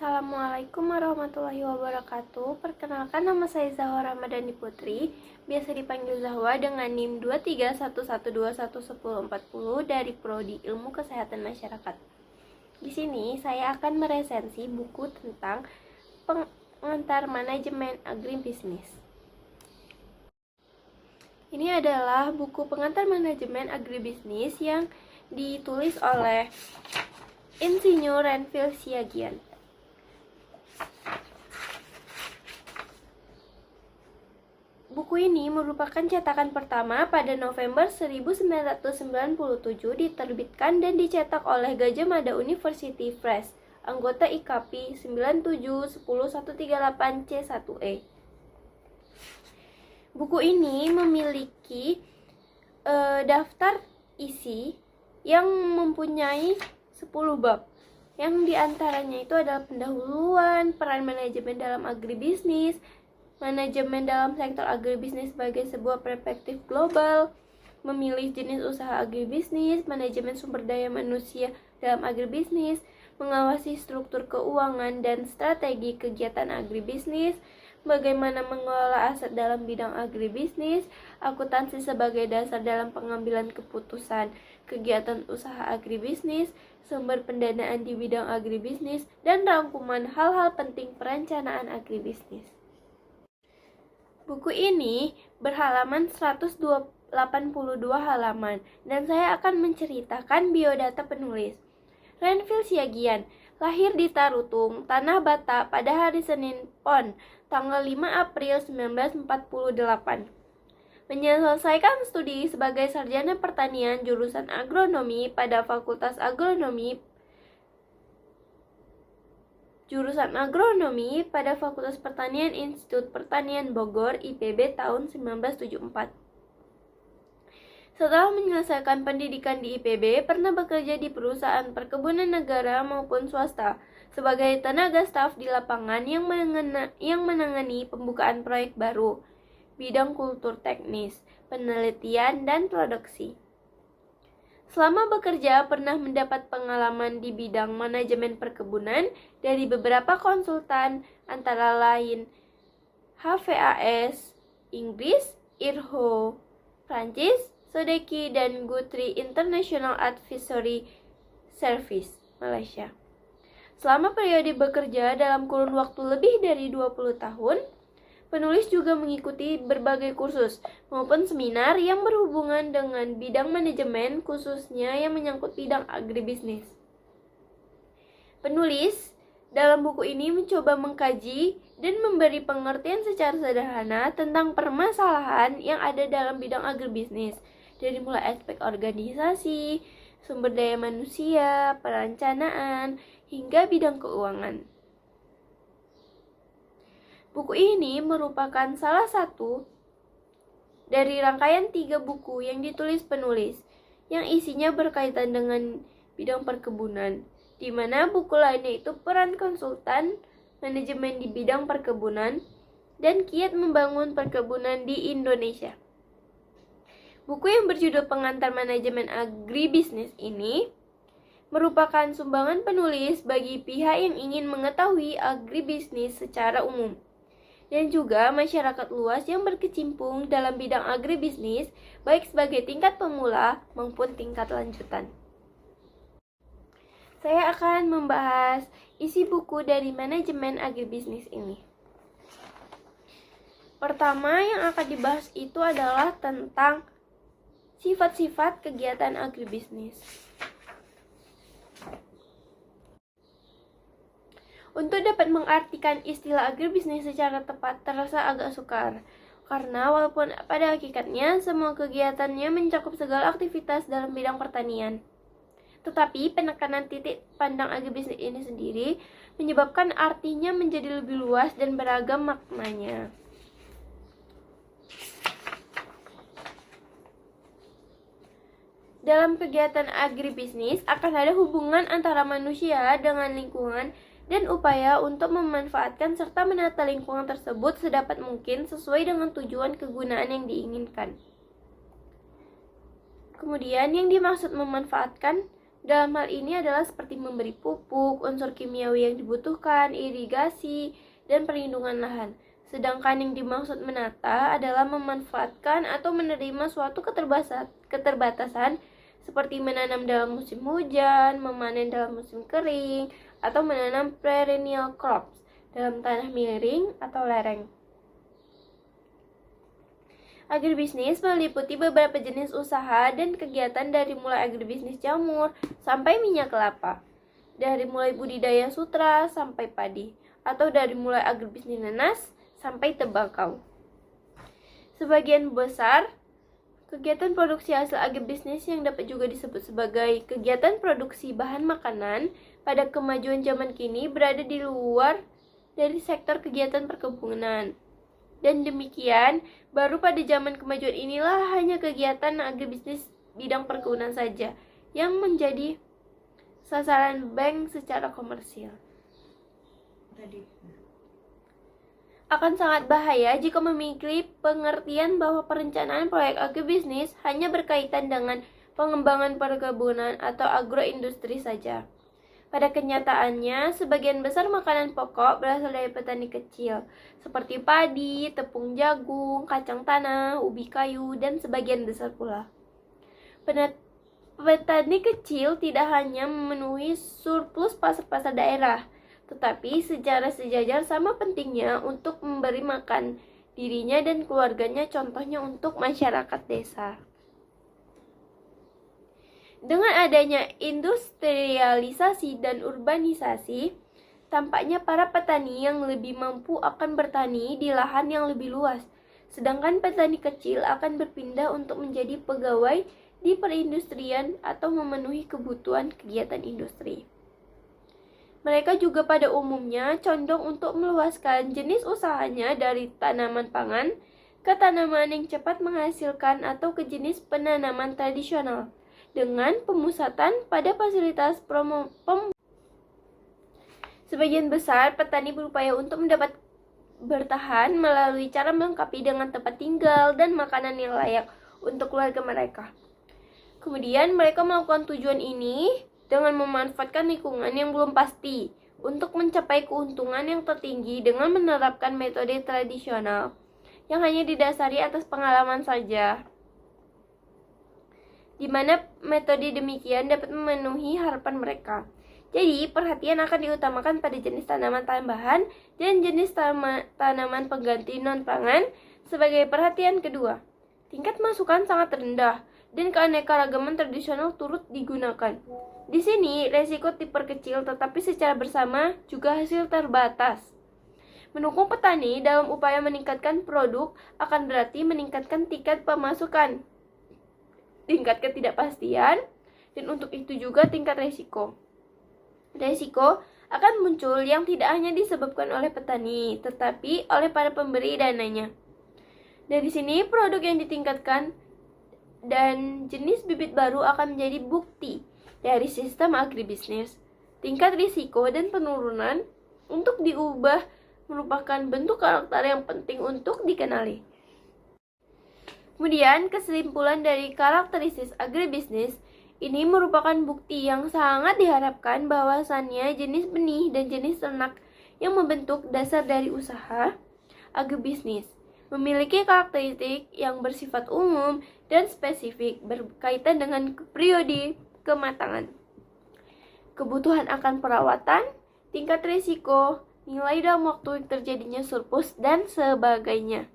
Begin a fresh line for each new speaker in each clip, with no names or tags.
Assalamualaikum warahmatullahi wabarakatuh. Perkenalkan, nama saya Zahwa Ramadhani Putri, biasa dipanggil Zahwa dengan NIM 2311211040 dari Prodi Ilmu Kesehatan Masyarakat. Di sini saya akan meresensi buku tentang pengantar manajemen agribisnis. Ini adalah buku pengantar manajemen agribisnis yang ditulis oleh Insinyur Renvil Siagian. Buku ini merupakan cetakan pertama pada November 1997, diterbitkan dan dicetak oleh Gadjah Mada University Press, anggota IKP 97101138C1E. Buku ini memiliki daftar isi yang mempunyai 10 bab, yang diantaranya itu adalah pendahuluan, peran manajemen dalam agribisnis, manajemen dalam sektor agribisnis sebagai sebuah perspektif global, memilih jenis usaha agribisnis, manajemen sumber daya manusia dalam agribisnis, mengawasi struktur keuangan dan strategi kegiatan agribisnis, bagaimana mengelola aset dalam bidang agribisnis, akuntansi sebagai dasar dalam pengambilan keputusan kegiatan usaha agribisnis, sumber pendanaan di bidang agribisnis, dan rangkuman hal-hal penting perencanaan agribisnis. Buku ini berhalaman 182 halaman, dan saya akan menceritakan biodata penulis. Renvil Siagian lahir di Tarutung, Tanah Batak pada hari Senin Pon, tanggal 5 April 1948. Menyelesaikan studi sebagai sarjana pertanian jurusan agronomi pada Fakultas pada Fakultas Pertanian Institut Pertanian Bogor IPB tahun 1974. Setelah menyelesaikan pendidikan di IPB, pernah bekerja di perusahaan perkebunan negara maupun swasta sebagai tenaga staf di lapangan yang menangani pembukaan proyek baru, bidang kultur teknis, penelitian, dan produksi. Selama bekerja, pernah mendapat pengalaman di bidang manajemen perkebunan dari beberapa konsultan, antara lain HVAS, Inggris, IRHO, Prancis, Sodeki, dan Guthrie International Advisory Service, Malaysia. Selama periode bekerja dalam kurun waktu lebih dari 20 tahun, penulis juga mengikuti berbagai kursus maupun seminar yang berhubungan dengan bidang manajemen, khususnya yang menyangkut bidang agribisnis. Penulis dalam buku ini mencoba mengkaji dan memberi pengertian secara sederhana tentang permasalahan yang ada dalam bidang agribisnis, dari mulai aspek organisasi, sumber daya manusia, perencanaan, hingga bidang keuangan. Buku ini merupakan salah satu dari rangkaian 3 buku yang ditulis penulis, yang isinya berkaitan dengan bidang perkebunan, di mana buku lainnya itu peran konsultan, manajemen di bidang perkebunan, dan kiat membangun perkebunan di Indonesia. Buku yang berjudul Pengantar Manajemen Agribisnis ini merupakan sumbangan penulis bagi pihak yang ingin mengetahui agribisnis secara umum, dan juga masyarakat luas yang berkecimpung dalam bidang agribisnis, baik sebagai tingkat pemula maupun tingkat lanjutan. Saya akan membahas isi buku dari manajemen agribisnis ini. Pertama yang akan dibahas itu adalah tentang sifat-sifat kegiatan agribisnis. Untuk dapat mengartikan istilah agribisnis secara tepat terasa agak sukar, karena walaupun pada hakikatnya semua kegiatannya mencakup segala aktivitas dalam bidang pertanian, tetapi penekanan titik pandang agribisnis ini sendiri menyebabkan artinya menjadi lebih luas dan beragam maknanya. Dalam kegiatan agribisnis akan ada hubungan antara manusia dengan lingkungan dan upaya untuk memanfaatkan serta menata lingkungan tersebut sedapat mungkin sesuai dengan tujuan kegunaan yang diinginkan. Kemudian yang dimaksud memanfaatkan Dalam hal ini adalah seperti memberi pupuk, unsur kimiawi yang dibutuhkan, irigasi, dan perlindungan lahan. Sedangkan yang dimaksud menata adalah memanfaatkan atau menerima suatu keterbatasan seperti menanam dalam musim hujan, memanen dalam musim kering, atau menanam perennial crops dalam tanah miring atau lereng. Agribisnis meliputi beberapa jenis usaha dan kegiatan dari mulai agribisnis jamur sampai minyak kelapa, dari mulai budidaya sutra sampai padi, atau dari mulai agribisnis nanas sampai tembakau. Sebagian besar kegiatan produksi hasil agribisnis yang dapat juga disebut sebagai kegiatan produksi bahan makanan pada kemajuan zaman kini berada di luar dari sektor kegiatan perkebunan. Dan demikian, baru pada zaman kemajuan inilah hanya kegiatan agribisnis bidang perkebunan saja yang menjadi sasaran bank secara komersial. Akan sangat bahaya jika memiliki pengertian bahwa perencanaan proyek agribisnis hanya berkaitan dengan pengembangan perkebunan atau agroindustri saja. Pada kenyataannya, sebagian besar makanan pokok berasal dari petani kecil, seperti padi, tepung jagung, kacang tanah, ubi kayu, dan sebagian besar pula. Petani kecil tidak hanya memenuhi surplus pasar-pasar daerah, tetapi secara sejajar sama pentingnya untuk memberi makan dirinya dan keluarganya, contohnya untuk masyarakat desa. Dengan adanya industrialisasi dan urbanisasi, tampaknya para petani yang lebih mampu akan bertani di lahan yang lebih luas, sedangkan petani kecil akan berpindah untuk menjadi pegawai di perindustrian atau memenuhi kebutuhan kegiatan industri. Mereka juga pada umumnya condong untuk meluaskan jenis usahanya dari tanaman pangan ke tanaman yang cepat menghasilkan atau ke jenis penanaman tradisional, dengan pemusatan pada fasilitas Sebagian besar petani berupaya untuk mendapat bertahan melalui cara melengkapi dengan tempat tinggal dan makanan yang layak untuk keluarga mereka. Kemudian mereka melakukan tujuan ini dengan memanfaatkan lingkungan yang belum pasti untuk mencapai keuntungan yang tertinggi dengan menerapkan metode tradisional yang hanya didasari atas pengalaman saja, di mana metode demikian dapat memenuhi harapan mereka. Jadi, perhatian akan diutamakan pada jenis tanaman tambahan dan jenis tanaman pengganti non-pangan sebagai perhatian kedua. Tingkat masukan sangat rendah dan keanekaragaman tradisional turut digunakan. Di sini, resiko diperkecil tetapi secara bersama juga hasil terbatas. Mendukung petani dalam upaya meningkatkan produk akan berarti meningkatkan tingkat pemasukan, tingkat ketidakpastian, dan untuk itu juga tingkat resiko. Resiko akan muncul yang tidak hanya disebabkan oleh petani, tetapi oleh para pemberi dananya. Dari sini, produk yang ditingkatkan dan jenis bibit baru akan menjadi bukti dari sistem agribisnis. Tingkat risiko dan penurunan untuk diubah merupakan bentuk karakter yang penting untuk dikenali. Kemudian, kesimpulan dari karakteristik agribisnis ini merupakan bukti yang sangat diharapkan bahwasannya jenis benih dan jenis ternak yang membentuk dasar dari usaha agribisnis memiliki karakteristik yang bersifat umum dan spesifik berkaitan dengan periode kematangan, kebutuhan akan perawatan, tingkat risiko, nilai dalam waktu terjadinya surplus, dan sebagainya.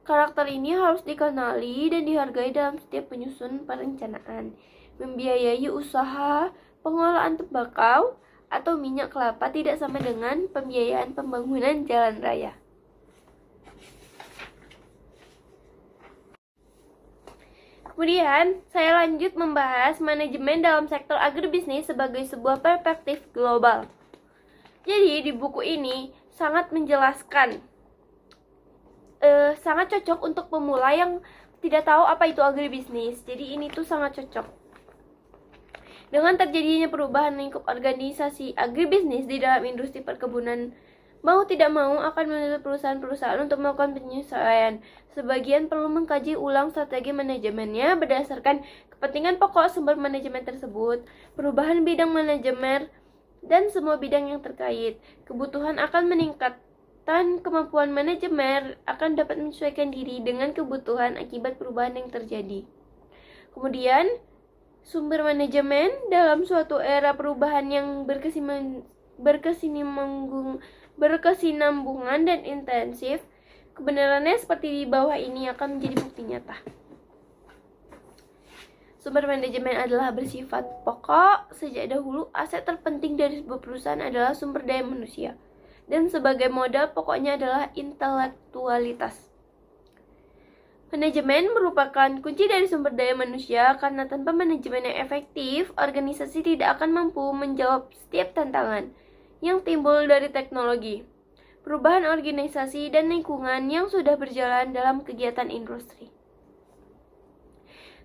Karakter ini harus dikenali dan dihargai dalam setiap penyusun perencanaan, membiayai usaha pengolahan tembakau atau minyak kelapa tidak sama dengan pembiayaan pembangunan jalan raya. Kemudian, saya lanjut membahas manajemen dalam sektor agribisnis sebagai sebuah perspektif global. Jadi, di buku ini sangat menjelaskan sangat cocok untuk pemula yang tidak tahu apa itu agribisnis. Jadi ini tuh sangat cocok. Dengan terjadinya perubahan lingkup organisasi agribisnis di dalam industri perkebunan Mau tidak mau akan menuntut perusahaan-perusahaan untuk melakukan penyesuaian. Sebagian perlu mengkaji ulang strategi manajemennya berdasarkan kepentingan pokok sumber manajemen tersebut, perubahan bidang manajemen, dan semua bidang yang terkait. Kebutuhan akan meningkatkan kemampuan manajemen akan dapat menyesuaikan diri dengan kebutuhan akibat perubahan yang terjadi. Kemudian, sumber manajemen dalam suatu era perubahan yang berkesinambungan dan intensif, kebenarannya seperti di bawah ini akan menjadi bukti nyata. Sumber manajemen adalah bersifat pokok. Sejak dahulu, aset terpenting dari sebuah perusahaan adalah sumber daya manusia, dan sebagai modal pokoknya adalah intelektualitas. Manajemen merupakan kunci dari sumber daya manusia karena tanpa manajemen yang efektif, organisasi tidak akan mampu menjawab setiap tantangan yang timbul dari teknologi, perubahan organisasi, dan lingkungan yang sudah berjalan dalam kegiatan industri.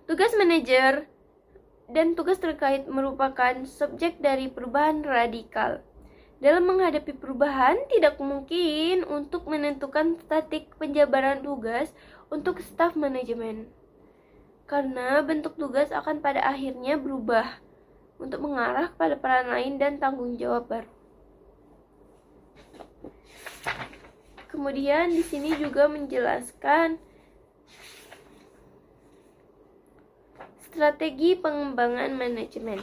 Tugas manajer dan tugas terkait merupakan subjek dari perubahan radikal. Dalam menghadapi perubahan, tidak mungkin untuk menentukan statik penjabaran tugas untuk staf manajemen, karena bentuk tugas akan pada akhirnya berubah untuk mengarah pada peran lain dan tanggung jawab baru. Kemudian di sini juga menjelaskan strategi pengembangan manajemen.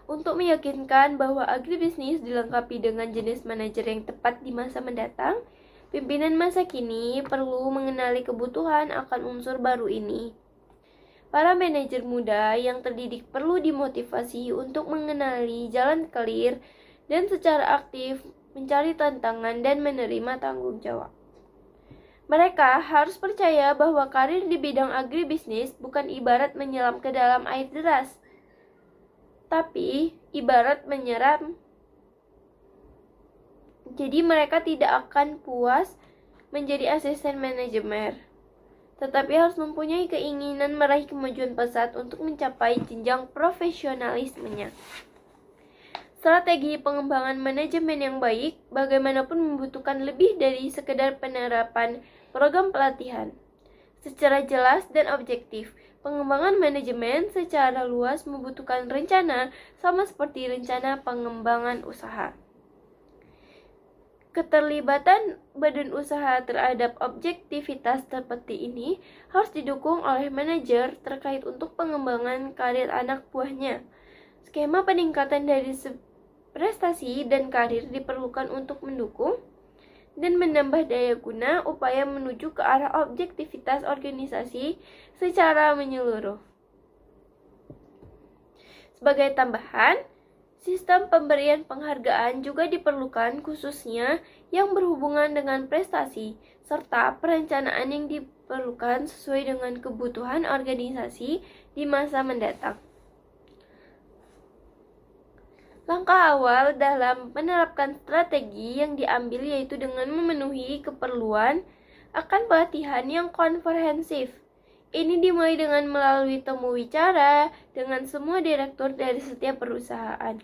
Untuk meyakinkan bahwa agribisnis dilengkapi dengan jenis manajer yang tepat di masa mendatang, pimpinan masa kini perlu mengenali kebutuhan akan unsur baru ini. Para manajer muda yang terdidik perlu dimotivasi untuk mengenali jalan karir dan secara aktif mencari tantangan dan menerima tanggung jawab. Mereka harus percaya bahwa karir di bidang agribisnis bukan ibarat menyelam ke dalam air deras, tapi ibarat menyeram. Jadi mereka tidak akan puas menjadi asisten manajemen, tetapi harus mempunyai keinginan meraih kemajuan pesat untuk mencapai jenjang profesionalismenya. Strategi pengembangan manajemen yang baik bagaimanapun membutuhkan lebih dari sekedar penerapan program pelatihan. Secara jelas dan objektif, pengembangan manajemen secara luas membutuhkan rencana sama seperti rencana pengembangan usaha. Keterlibatan badan usaha terhadap objektivitas seperti ini harus didukung oleh manajer terkait untuk pengembangan karir anak buahnya. Skema peningkatan dari prestasi dan karir diperlukan untuk mendukung dan menambah daya guna upaya menuju ke arah objektivitas organisasi secara menyeluruh. Sebagai tambahan, sistem pemberian penghargaan juga diperlukan khususnya yang berhubungan dengan prestasi, serta perencanaan yang diperlukan sesuai dengan kebutuhan organisasi di masa mendatang. Langkah awal dalam menerapkan strategi yang diambil yaitu dengan memenuhi keperluan akan pelatihan yang komprehensif. Ini dimulai dengan melalui temu wicara dengan semua direktur dari setiap perusahaan.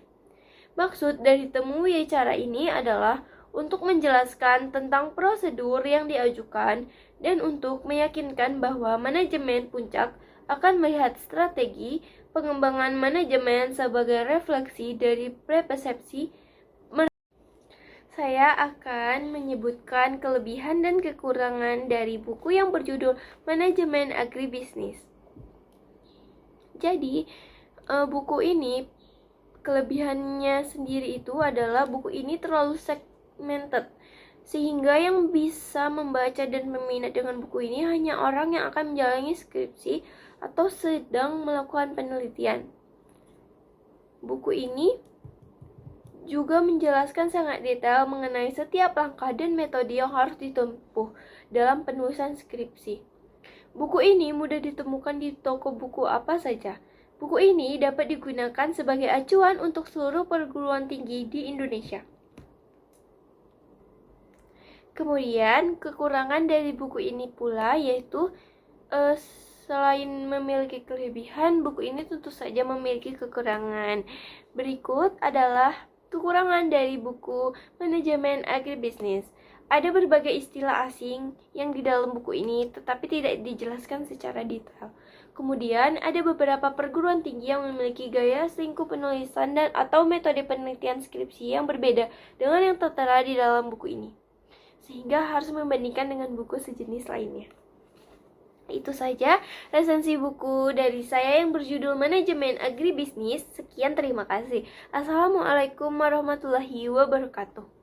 Maksud dari temu wicara ini adalah untuk menjelaskan tentang prosedur yang diajukan dan untuk meyakinkan bahwa manajemen puncak akan melihat strategi pengembangan manajemen sebagai refleksi dari persepsi. Saya akan menyebutkan kelebihan dan kekurangan dari buku yang berjudul Manajemen Agribisnis. Jadi, buku ini kelebihannya sendiri itu adalah buku ini terlalu segmented, sehingga yang bisa membaca dan meminat dengan buku ini hanya orang yang akan menjalani skripsi atau sedang melakukan penelitian. Buku ini juga menjelaskan sangat detail mengenai setiap langkah dan metode yang harus ditempuh dalam penulisan skripsi. Buku ini mudah ditemukan di toko buku apa saja. Buku ini dapat digunakan sebagai acuan untuk seluruh perguruan tinggi di Indonesia. Kemudian, kekurangan dari buku ini pula yaitu selain memiliki kelebihan, buku ini tentu saja memiliki kekurangan. Berikut adalah Kekurangan dari buku Manajemen Agribisnis. Ada berbagai istilah asing yang di dalam buku ini tetapi tidak dijelaskan secara detail. Kemudian ada beberapa perguruan tinggi yang memiliki gaya lingkup penulisan dan atau metode penelitian skripsi yang berbeda dengan yang tertera di dalam buku ini, sehingga harus membandingkan dengan buku sejenis lainnya. Itu saja resensi buku dari saya yang berjudul Manajemen Agribisnis. Sekian, terima kasih. Assalamualaikum warahmatullahi wabarakatuh.